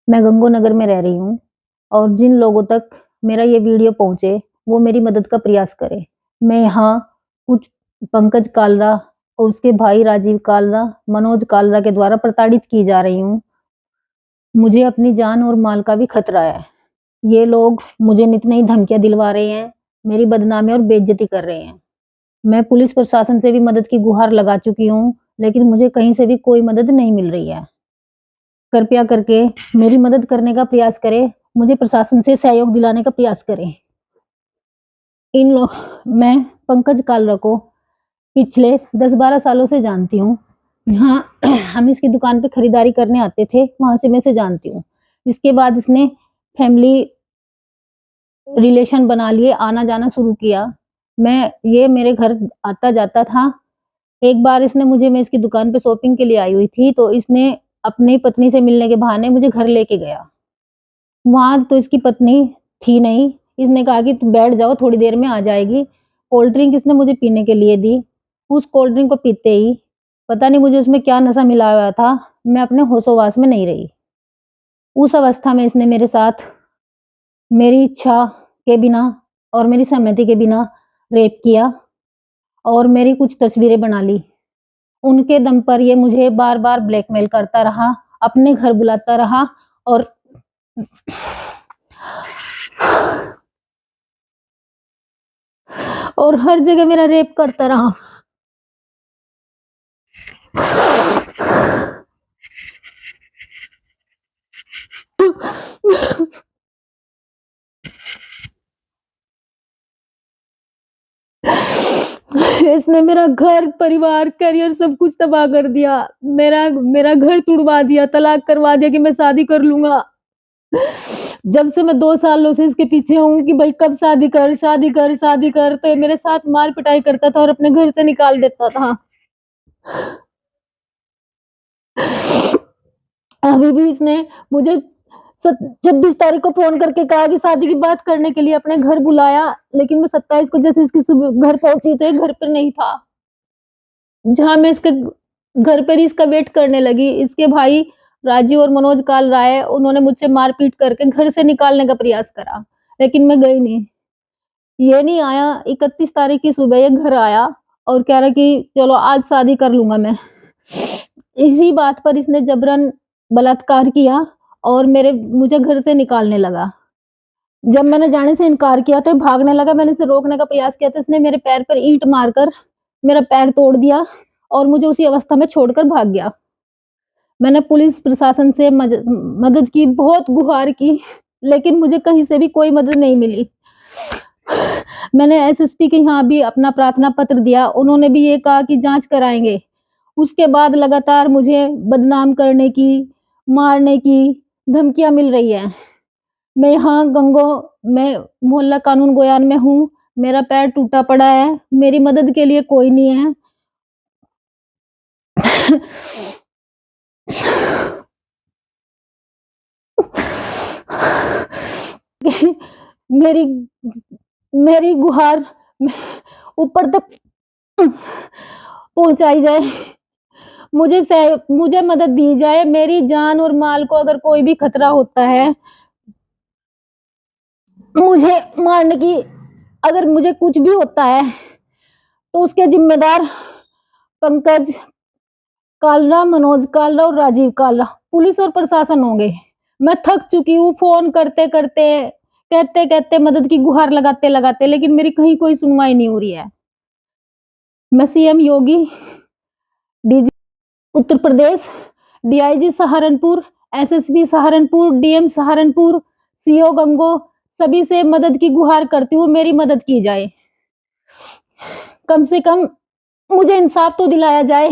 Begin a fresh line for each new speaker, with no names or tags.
मैं गंगोनगर में रह रही हूँ और जिन लोगों तक मेरा ये वीडियो पहुँचे, वो मेरी मदद का प्रयास करें। मैं यहाँ कुछ पंकज कालरा और उसके भाई राजीव कालरा, मनोज कालरा के द्वारा प्रताड़ित की जा रही हूँ। मुझे अपनी जान और माल का भी खतरा है। ये लोग मुझे नित नई धमकियाँ दिलवा रहे हैं, मेरी बदनामी और बेइज्जती कर रहे हैं। मैं पुलिस प्रशासन से भी मदद की गुहार लगा चुकी हूँ, लेकिन मुझे कहीं से भी कोई मदद नहीं मिल रही है। कृपया करके मेरी मदद करने का प्रयास करें, मुझे प्रशासन से सहयोग दिलाने का प्रयास करें। मैं पंकज कालरा को पिछले 10-12 सालों से जानती हूँ। यहाँ हम इसकी दुकान पे खरीदारी करने आते थे, वहाँ से मैं इसे जानती हूँ। इसके बाद इसने फैमिली रिलेशन बना लिए, आना-जाना शुरू किया। ये मेरे घर आता-जाता था। एक बार मैं इसकी दुकान पे शॉपिंग के लिए आई हुई थी, तो इसने अपनी पत्नी से मिलने के बहाने मुझे घर लेके गया। वहाँ तो इसकी पत्नी थी नहीं, इसने कहा कि तुम बैठ जाओ थोड़ी देर में आ जाएगी। कोल्ड ड्रिंक इसने मुझे पीने के लिए दी, उस कोल्ड ड्रिंक को पीते ही पता नहीं मुझे उसमें क्या नशा मिला हुआ था, मैं अपने होशो-हवास में नहीं रही। उस अवस्था में इसने मेरे साथ मेरी इच्छा के बिना और मेरी सहमति के बिना रेप किया और मेरी कुछ तस्वीरें बना ली। उनके दम पर ये मुझे बार-बार ब्लैकमेल करता रहा, अपने घर बुलाता रहा और हर जगह मेरा रेप करता रहा। इसने मेरा घर, परिवार, करियर सब कुछ तबाह कर दिया। मेरा मेरा घर तुड़वा दिया, तलाक करवा दिया कि मैं शादी कर लूँगा। जब से मैं 2 सालों से इसके पीछे हूँ कि भाई कब शादी कर, शादी कर, शादी कर, तो ये मेरे साथ मार-पिटाई करता था और अपने घर से निकाल देता था। अभी भी इसने मुझे 26 तारीख को फ़ोन करके कहा कि शादी की बात करने के लिए अपने घर बुलाया, लेकिन मैं 27 को जैसे इसकी सुबह घर पहुँची तो ये घर पे नहीं था। जहाँ मैं इसके घर पर ही इसका वेट करने लगी, इसके भाई राजीव और मनोज काल राय उन्होंने मुझसे मारपीट करके घर से निकालने का प्रयास करा, लेकिन मैं गई नहीं। ये नहीं आया, 31 तारीख की सुबह ये घर आया और कह रहा कि चलो आज शादी कर लूँगा मैं। इसी बात पर इसने जबरन बलात्कार किया और मुझे घर से निकालने लगा। जब मैंने जाने से इनकार किया तो ये भागने लगा, मैंने इसे रोकने का प्रयास किया तो इसने मेरे पैर पर ईंट मारकर मेरा पैर तोड़ दिया और मुझे उसी अवस्था में छोड़कर भाग गया। मैंने पुलिस प्रशासन से मदद की, बहुत गुहार की, लेकिन मुझे कहीं से भी कोई मदद नहीं मिली। मैंने एसएसपी के यहाँ भी अपना प्रार्थना पत्र दिया, उन्होंने भी ये कहा कि जाँच कराएँगे। उसके बाद लगातार मुझे बदनाम करने की, मारने की धमकियाँ मिल रही हैं। मैं मोहल्ला कानून गोयान में हूँ, मेरा पैर टूटा पड़ा है, मेरी मदद के लिए कोई नहीं है। मेरी मेरी गुहार ऊपर तक पहुँचाई जाए, मुझे मदद दी जाए, मेरी जान और माल को अगर कोई भी खतरा होता है, मुझे मारने की अगर मुझे कुछ भी होता है, तो उसके ज़िम्मेदार पंकज कालरा, मनोज कालरा और राजीव कालरा, पुलिस और प्रशासन होंगे। मैं थक चुकी हूँ फ़ोन करते-करते, कहते-कहते, मदद की गुहार लगाते-लगाते, लेकिन मेरी कहीं कोई सुनवाई नहीं हो रही है। मैं CM Yogi, DG Uttar Pradesh, DIG Saharanpur, SSP Saharanpur, DM Saharanpur, CO Gangoh सभी से मदद की गुहार करती हूँ, मेरी मदद की जाए। कम से कम मुझे इंसाफ तो दिलाया जाए।